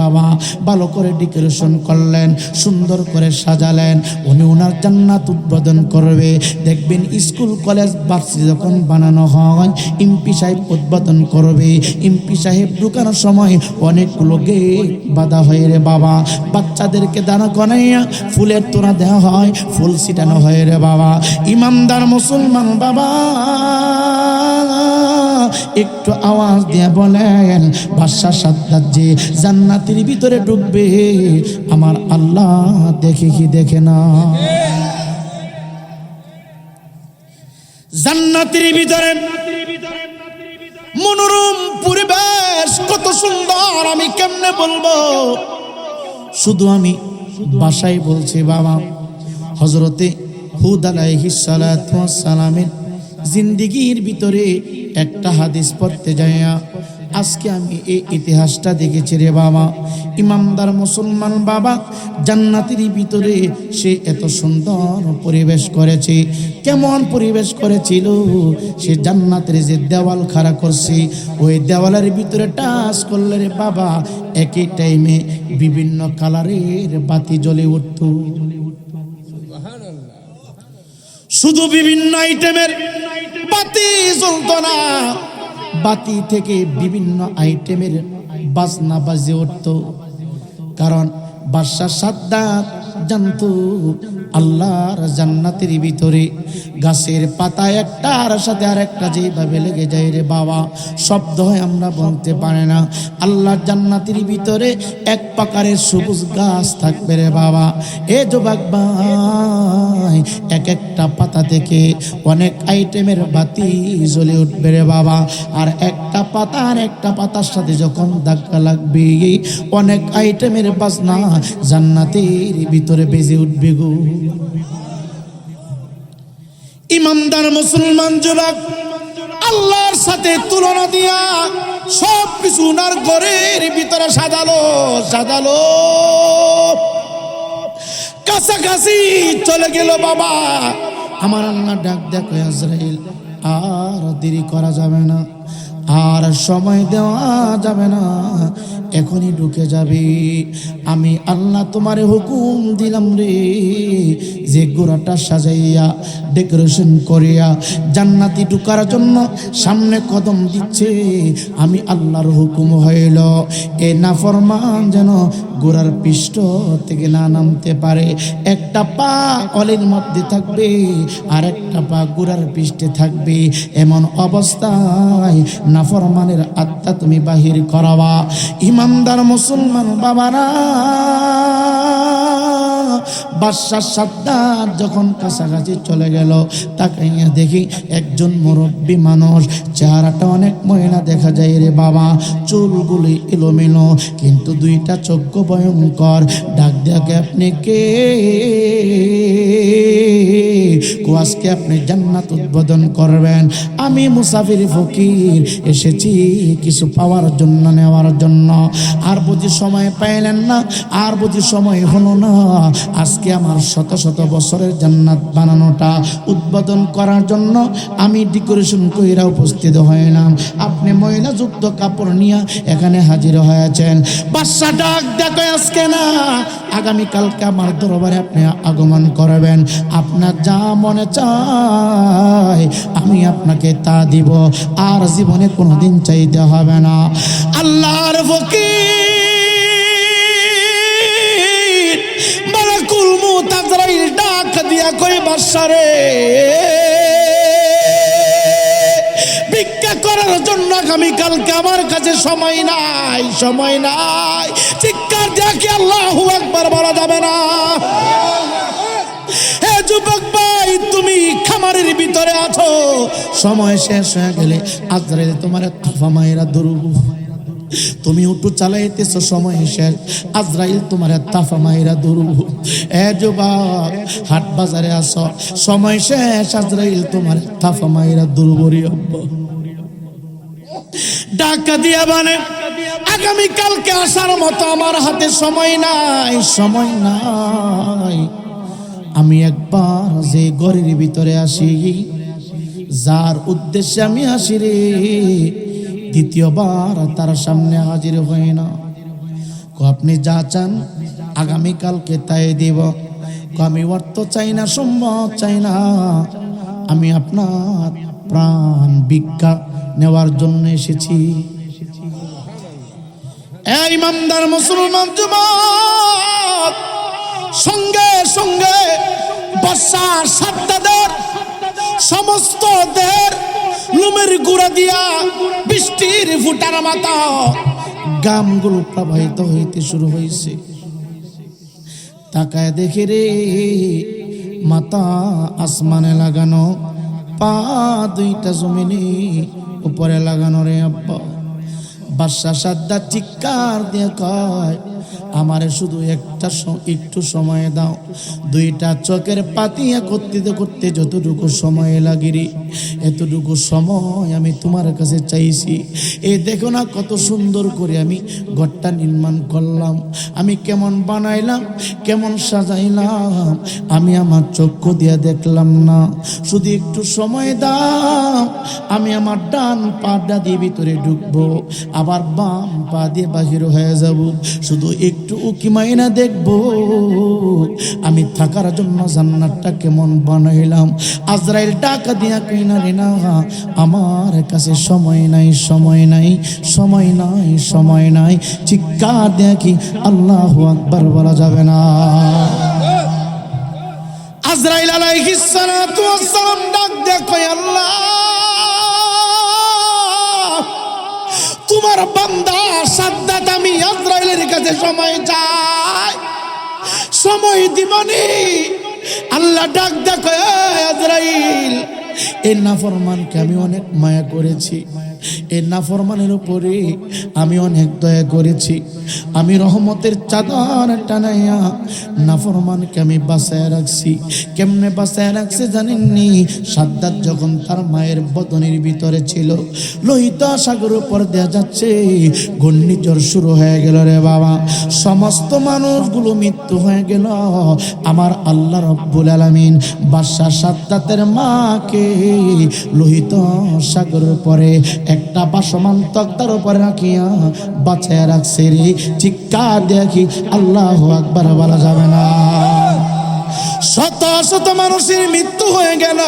বাবা, ভালো করে ডেকোরেশন করলেন, সুন্দর করে সাজালেন। উনি ওনার জান্নাত উদ্বোধন করবে। দেখবেন স্কুল কলেজ ভার্সিটি যখন বানানো হয়, এমপি সাহেব উদ্বোধন করবে। এমপি সাহেব ঢুকানোর সময় অনেকগুলো গেট বাঁধা হয় রে বাবা। বাচ্চাদেরকে দাঁড়া করাইয়া ফুলের তোড়া দেওয়া হয়, ফুল ছিটানো হয় রে বাবা। ইমানদার মুসলমান বাবা একটু আওয়াজ দিয়ে বলেন, বাদশা সাদ্দাত যে জান্নাতের ভিতরে ঢুকবে, আমার আল্লাহ দেখে কি দেখে না? জান্নাতের ভিতরে মনোরম পরিবেশ, কত সুন্দর, আমি কেমনে বলবো? শুধু আমি বাসায় বলছি বাবা। হযরতে হুদ আলাইহিস সালাতু ওয়াস সালামের জিন্দেগির ভিতরে একটা হাদিস পড়তে যাইয়া আজকে আমি এই ইতিহাসটা দেখেছি রে বাবা। ইমানদার মুসলমান বাবা, জান্নাতের ভিতরে সে এত সুন্দর পরিবেশ করেছে। কেমন পরিবেশ করেছিল? সে জান্নাতের যে দেওয়াল খাড়া করছে, ওই দেওয়ালের ভিতরে টাচ করলে রে বাবা একই টাইমে বিভিন্ন কালারের বাতি জ্বলে উঠত। শুধু বিভিন্ন আইটেমের বাতি জ্বলতো না, বাতি থেকে বিভিন্ন আইটেমের বাজনা বাজে উঠত। কারণ বাদশা সাদ্দাত জানতো আল্লাহর জান্নাতের ভিতরে গাছের পাতা একটার সাথে আর একটা যেভাবে লেগে যায় রে বাবা, শব্দ হয় আমরা বলতে পারে না। আল্লাহর জান্নাতের ভিতরে এক প্রকারের সবুজ গাছ থাকবে রে বাবা। এ যুবক ভাই, এক একটা পাতা থেকে অনেক আইটেমের বাতি জ্বলে উঠবে রে বাবা। আর একটা পাতা আর একটা পাতার সাথে যখন ধাক্কা লাগবে, অনেক আইটেমের বাজনা জান্নাতের ভিতরে বেজে উঠবে গো। ইমানদার মুসলমান যুবক আল্লাহর সাথে তুলনা দিয়া সব কিছু উনার ঘরের ভিতরে সাজালো কাছাকাছি চলে গেল বাবা। আমার আল্লাহ ডাক দেখো, আজরাইল আর দেরি করা যাবে না, আর সময় দেওয়া যাবে না, এখনই ঢুকে যাবে। আমি আল্লাহ তোমারে হুকুম দিলাম রে, যে গোড়াটা সাজাইয়া ডেকোরেশন করিয়া জান্নাতি ঢুকার জন্য সামনে কদম দিচ্ছে, আমি আল্লাহর হুকুম হইল এ নাফরমান যেন গোড়ার পৃষ্ঠ থেকে না নামতে পারে। একটা পা অলির মধ্যে থাকবে আর একটা পা গোড়ার পৃষ্ঠে থাকবে। এমন অবস্থায় নাফরমানের আত্মা তুমি বাহির করাবা। ইমানদার মুসলমান বাবারা, বাদশা সাদ্দাত যখন কাছাকাছি চলে গেল, তাকাইয়া দেখি একজন মুরব্বী মানুষ, চেহারাটা অনেক মহিলা দেখা যায় রে বাবা, চুলগুলি এলোমেলো কিন্তু দুইটা চক্ষু ভয়ঙ্কর। ডাক দেখে, আপনি কে? আজকে আপনি জান্নাত উদ্বোধন করবেন। আমি মুসাফির ফকির, এসেছি কিছু পাওয়ার জন্য, নেওয়ার জন্য। আর বুঝি সময় পাইলেন না, আর বুঝি সময় হলো না, আজকে আমার শত শত বছরের জান্নাত বানানোটা উদ্বোধন করার জন্য আমি ডেকোরেশন কইরা উপস্থিত হইলাম। আপনি ময়লাযুক্ত কাপড় নিয়ে এখানে হাজির হয়েছেন। বাদশা ডাক দেখো আজকে না, আগামীকালকে আমার দরবারে আপনি আগমন করবেন। আপনার যা মনে চায় আমি আপনাকে তা দিব, আর জীবনে কোনোদিন চাইতে হবে না। আল্লাহর ফকির মালাকুল মউত আজরাইল ডাক দিয়া কই বাদশা রে, ভিক্ষা করার জন্য আগামীকালকে আমার কাছে সময় নাই, সময় নাই। চিৎকার দিয়া কি আল্লাহু আকবার বলা যাবে না? হে যুবক ভাই, তুমি খামারের ভিতরে আছো, সময় শেষ হয়ে গেলে আজরাইল তোমার তাফা মাইরা ধরব। তুমি উঠু চালাইতেছো, সময় শেষ, আজরাইল তোমার তাফা মাইরা ধরব। এ যুবক, হাট বাজারে আসো, সময় শেষ, আজরাইল তোমার তাফা মাইরা ধরব রে আব্বা। ডাকা দিয়া মানে আগামীকালকে আসার মতো আমার হাতে সময় নাই, সময় নাই। আমি একবার যে ঘরের ভিতরে আসি, যার উদ্দেশ্যে আমি আসি রে, দ্বিতীয়বার তার সামনে হাজির হই না। আপনি যা চান আগামীকালকে তাই দিব। আমি অর্থ চাই না, সম্পদ চাই না, আমি আপনার প্রাণ ভিক্ষা নেওয়ার জন্য এসেছি। এই ইমানদার মুসলমান যুবক, সঙ্গে সঙ্গে বাদশা সাদ্দাদের সমস্ত দেহের লোমের গুঁড়া দিয়া বৃষ্টির ফুটার মাথা গামগুলো প্রবাহিত হইতে শুরু হয়েছে। তাকায় দেখে রে, মাথা আসমানে লাগানো, পা দুইটা জমিনে উপরে লাগানো রে আব্বা। বাদশা সাদ্দাত চিৎকার দিয়ে কয়, আমারে শুধু একটু সময় দাও। দুইটা চোখের পাতি একত্রিত করতে যতটুকু সময় লাগে রে, এতটুকু সময় আমি তোমার কাছে চাইছি। এই দেখো না কত সুন্দর করে আমি ঘরটা নির্মাণ করলাম, আমি কেমন বানাইলাম, কেমন সাজাইলাম, আমি আমার চক্ষু দিয়ে দেখলাম না। শুধু একটু সময় দাও, আমি আমার ডান পাটা দিয়ে ভিতরে ঢুকবো, আবার বাম পা দিয়ে বাহির হয়ে যাব। শুধু একটু উকি মাইনা দেখবো আমি থাকার জন্য জান্নাতটা কেমন বানাইলাম। আজরাইল ডাকা দিয়া কইনা রে না, আমার কাছে সময় নাই, সময় নাই, সময় নাই, সময় নাই। চিৎকার দিয়া কি আল্লাহু আকবার বলা যাবে না? আজরাইল আলাইহিস সালাতু ওয়াস সালাম ডাক দিয়া কই, আল্লাহ তোমার বান্দা সাদ্দাত আমি আজরাইলের কাছে সময় চাই, সময় দিবনি। আল্লাহ ডাক দেখো, আজরাইল এই নাফরমানকে আমি অনেক মায়া করেছি, এই নাফরমানের উপরে আমি অনেক দয়া করেছি। আমি রহমতের চাদর টানাইয়া নাফরমানকে আমি বাঁচায় রাখছি। কেমনে বাঁচায় রাখছে জানেননি? সাদ্দাত যখন তার মায়ের বদনের ভিতরে ছিল, লোহিত সাগর উপর দেয়া যাচ্ছে, ঘূর্ণিঝড় শুরু হয়ে গেল রে বাবা, সমস্ত মানুষগুলো মৃত্যু হয়ে গেল। আমার আল্লাহ রব্বুল আলামিন বাদশা সাদ্দাতের মাকে লোহিত সাগরের পরে একটা বাসমান তক্তার উপরে রাখিয়া বাঁচায় রাখছে রে। চিৎকার দেখি আল্লাহু আকবার বলা যাবে না? শত শত মানুষের মৃত্যু হয়ে গেল,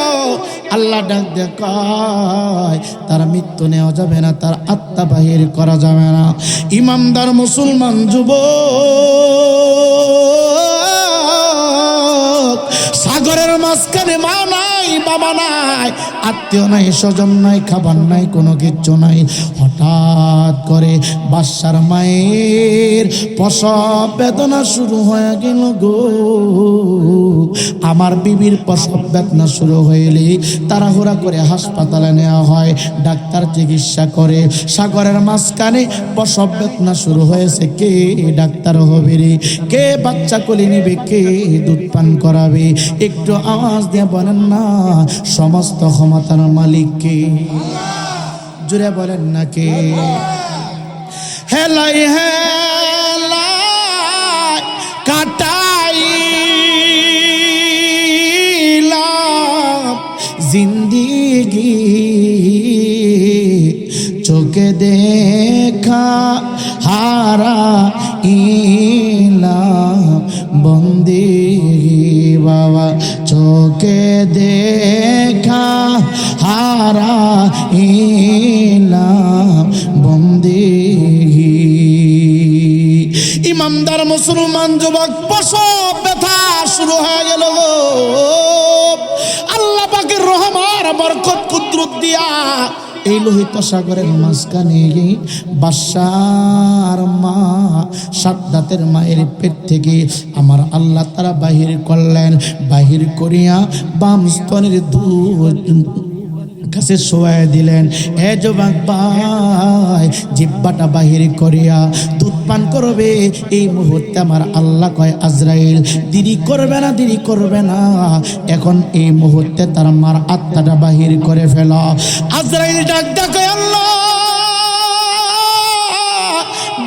আল্লাহ ডাক দেখায় তার মৃত্যু নেওয়া যাবে না, তার আত্মা বাহির করা যাবে না। ইমানদার মুসলমান যুবক, সাগরের মাঝখানে মা নাই, বাবা নাই, আত্মীয় নাই, স্বজন নাই, খাবার নাই, কোনো কিচ্ছু নাই। হঠাৎ করে বাদশার মায়ের প্রসব বেদনা শুরু হয়ে গেল গো। আমার বিবির প্রসব বেদনা শুরু হইলে তাড়াহুড়া করে হাসপাতালে নেওয়া হয়, ডাক্তার চিকিৎসা করে। সাগরের মাঝখানে প্রসব বেদনা শুরু হয়েছে, কে ডাক্তার হবে রে? কে বাচ্চা কোলে নিবে? কে দুধ পান করাবে? একটু আওয়াজ দিয়ে বলেন না, সমস্ত ক্ষমতার মালিক কে? জুড়ে বলেন না কে? হেলাই হেলাই কাটাই দেখা হারা ইলাম বন্দেগি বাবা, চোখে দেখা হারা ইলাম বন্দেগি। ইমানদার মুসলমান যুবক প্রসব ব্যথা শুরু হয়ে গেল গো। আল্লাহ পাকের রহমান বরকত কুদরত দিয়া এই লোহিত সাগরের মাঝখানে বাদশার মা সাদ্দাতের মায়ের পেট থেকে আমার আল্লাহ তারা বাহির করলেন। বাহির করিয়া বাম স্তনের দুধ কাছে শোয়াই দিলেন। এ যুবক ভাই, জিহ্বাটা বাহির করিয়া দুধ পান করবে। এই মুহূর্তে আমার আল্লাহ কয় আজরাইল দেরি করবে না, দেরি করবে না, এখন এই মুহূর্তে তার মার আত্মাটা বাহির করে ফেল। আজরাইল ডাক ডাকে, আল্লাহ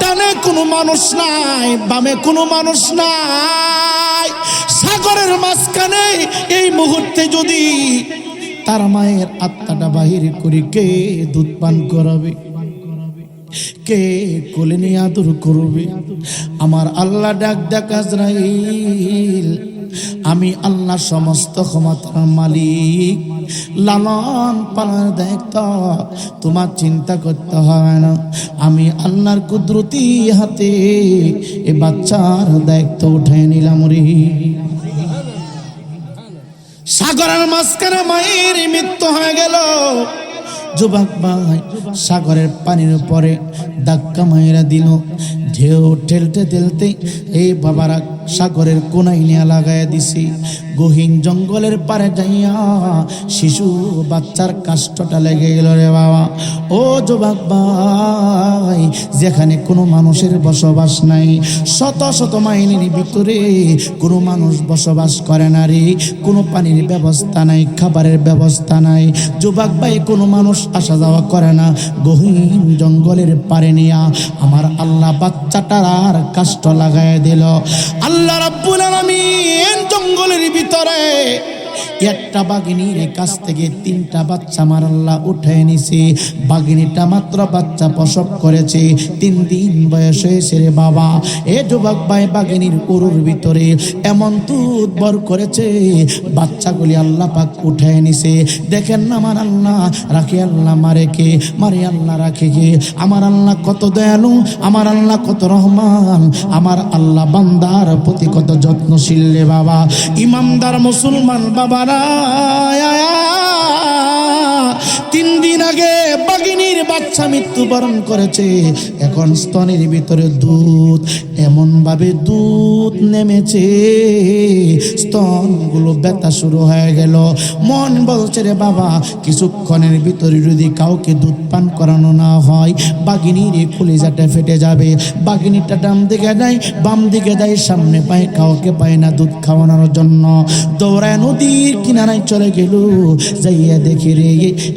ডানে কোনো মানুষ নাই, বামে কোনো মানুষ নাই, সাগরের মাঝখানে এই মুহূর্তে যদি তার মায়ের আত্মাটা বাহির করে কে দুধ পান করাবে, কে কোলে নিয়ে আদর করবে? আমার আল্লাহ ডাক ডাক আজরাইল, আমি আল্লাহ সমস্ত ক্ষমতার মালিক, লালন পালনের দায়িত্ব তোমার চিন্তা করতে হবে না। আমি আল্লাহর কুদরতি হাতে এ বাচ্চার দায়িত্ব উঠে নিলাম রে। সাগরের মাঝখানে মায়ের মৃত্যু হয়ে গেল। যুবক ভাই, সাগরের পানির উপরে ধাক্কা মায়েরা দিল। ঢেউ ঠেলতে ঠেলতে এই বাবারা সাগরের কোনায় নিয়ে লাগাইয়া দিছি। গহীন জঙ্গলের পারে যাইয়া শিশু বাচ্চার কাষ্টটা লেগে গেল রে বাবা। ও যুবক ভাই, যেখানে কোনো মানুষের বসবাস নাই, শত শত মাইলের ভিতরে কোনো মানুষ বসবাস করে না রে। কোনো পানির ব্যবস্থা নাই, খাবারের ব্যবস্থা নাই। যুবক ভাই, কোনো মানুষ আসা যাওয়া করে না। গহীন জঙ্গলের পারে নিয়া আমার আল্লাহ বাচ্চাটার আর কাষ্ট লাগাই দিল। আল্লাহ রাব্বুল আলামিন জঙ্গলের ভিতরে একটা বাঘিনীর কাছ থেকে 3টা বাচ্চা আমার আল্লাহ উঠে নিছে। বাঘিনীটা মাত্র বাচ্চা প্রসব করেছে, 3 দিন বয়স হয়েছে রে বাবা। এ যুবক ভাই, বাঘিনীর উরুর ভিতরে এমন দুধ বর করেছে, বাচ্চাগুলি আল্লাহ পাক উঠে নিছে। দেখেন না আমার আল্লাহ রাখে, আল্লাহ মারে কে? মারে আল্লাহ রাখে কে? আমার আল্লাহ কত দয়ালু, আমার আল্লাহ কত রহমান, আমার আল্লাহ বান্দার প্রতি কত যত্নশীল রে বাবা। ইমানদার মুসলমান বাবা, 3 দিন আগে বাঘিনীর বাচ্চা মৃত্যুবরণ করেছে। এখন স্তনের ভিতরে দুধ, এমন ভাবে দুধ নেমেছে, স্তনগুলো ব্যথা শুরু হয়ে গেল। মন বলছে রে বাবা, কিছুক্ষণের ভিতরে যদি কাউকে দুধ পান করানো না হয়, বাঘিনীর কলিজাটা ফেটে যাবে। বাঘিনীটা ডান দিকে যায়, বাম দিকে যায়, সামনে পায়, কাউকে পায় না দুধ খাওয়ানোর জন্য। দৌড়ায় নদীর কিনারায় চলে গেল। যাইয়া দেখে রে,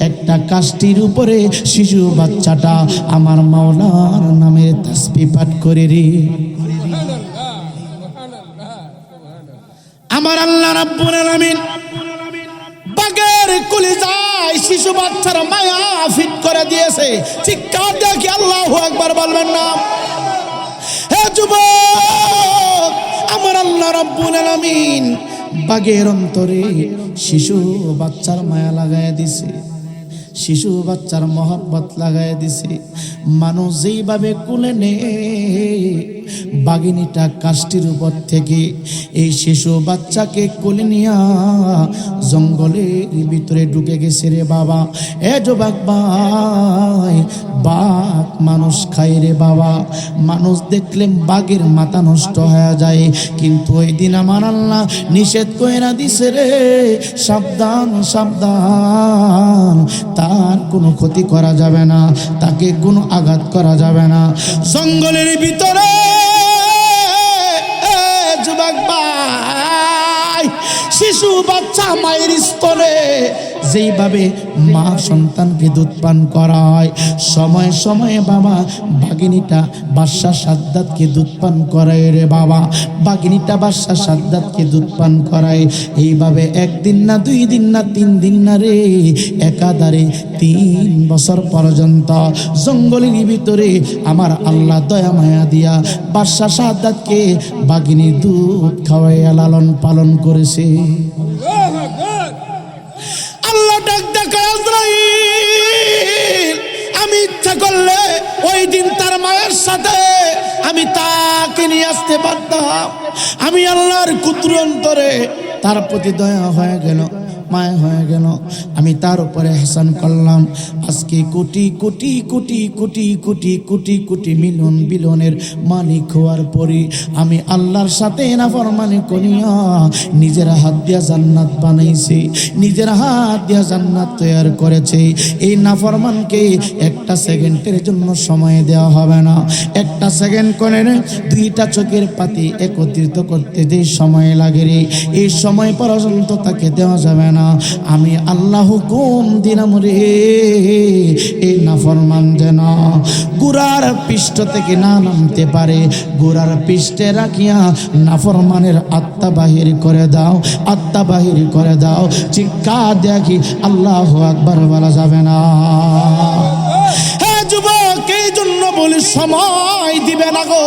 একটা কাষ্টির উপরে শিশু বাচ্চাটা আমার মাওলার নামের তাসবিহ পাঠ করে রে। আমার আল্লাহ রাব্বুল আলামিন বাগের কলিজায় শিশু বাচ্চার মায়া ফিট করে দিয়েছে। চিৎকার দেখি আল্লাহু আকবার বলবেন না? হে যুবক, আমার আল্লাহ রাব্বুল আলামিন বাগের অন্তরে শিশু বাচ্চার মায়া লাগাইয়া দিছে, শিশু বাচ্চার মহব্বত লাগাই দিছে। মানুষ যেইভাবে কুলে নে, বাঘিনীটা কাষ্টির উপর থেকে এই শিশু বাচ্চাকে কোলে নিয়া জঙ্গলের ভিতরে ঢুকে গেছে রে বাবা। এ যুবক ভাই, বাঘ মানুষ খায় রে বাবা। মানুষ দেখলে বাঘের মাথা নষ্ট হয়ে যায়, কিন্তু ওই দিন আমার আল্লাহ নিষেধ কইরা দিছে রে, সাবধান সাবধান, তার কোনো ক্ষতি করা যাবে না, তাকে কোনো আঘাত করা যাবে না। জঙ্গলের ভিতরে যুবক ভাই, শিশু বাচ্চা মায়ের স্তনে যেইভাবে মা সন্তানকে দুধ পান করায়, সময়ে সময়ে বাবা বাগিনীটা বাদশা সাদ্দাতকে দুধ পান করায় রে বাবা, বাগিনীটা বাদশা সাদ্দাতকে দুধ পান করায়। এইভাবে একদিন না, 2 দিন না, 3 দিন না রে, একাধারে 3 বছর পর্যন্ত জঙ্গলের ভিতরে আমার আল্লাহ দয়া মায়া দিয়া বাদশা সাদ্দাতকে বাগিনীর দুধ খাওয়াইয়া লালন পালন করেছে। আল্লাহ ডাক দেখায়, আজরাইল, আমি ইচ্ছা করলে ওই দিন তার মায়ের সাথে আমি তাকে নিয়ে আসতে পারতাম। আমি আল্লাহর কুদরত অন্তরে তার প্রতি দয়া হয়ে গেল, মায়া হয়ে গেল, আমি তার উপরে এহসান করলাম। আজকে কোটি কোটি কোটি কোটি কোটি কোটি কোটি মিলিয়ন বিলিয়নের মালিক হওয়ার পরে আমি আল্লাহর সাথে নাফরমানি করিয়া নিজের হাত দিয়া জান্নাত বানাইছি, নিজের হাত দিয়া জান্নাত তৈরি করেছে। এই নাফরমানকে একটা সেকেন্ডের জন্য সময় দেওয়া হবে না। একটা সেকেন্ড করে 2টা চোখের পাতি একত্রিত করতে যে সময় লাগে রে, এই সময় পর্যন্ত তাকে দেওয়া যাবে না। আমি আল্লাহ হুকুম দিলাম রে, এই নাফরমান যেন গোড়ার পৃষ্ঠ থেকে না নামতে পারে। গোড়ার পৃষ্ঠে রাখিয়া নাফরমানের আত্মা বাহির করে দাও, আত্মা বাহির করে দাও। চিৎকার দেখি আল্লাহু আকবার বলা যাবে না। হ্যাঁ যুবক, এই জন্য বলি সময় দিবে না গো।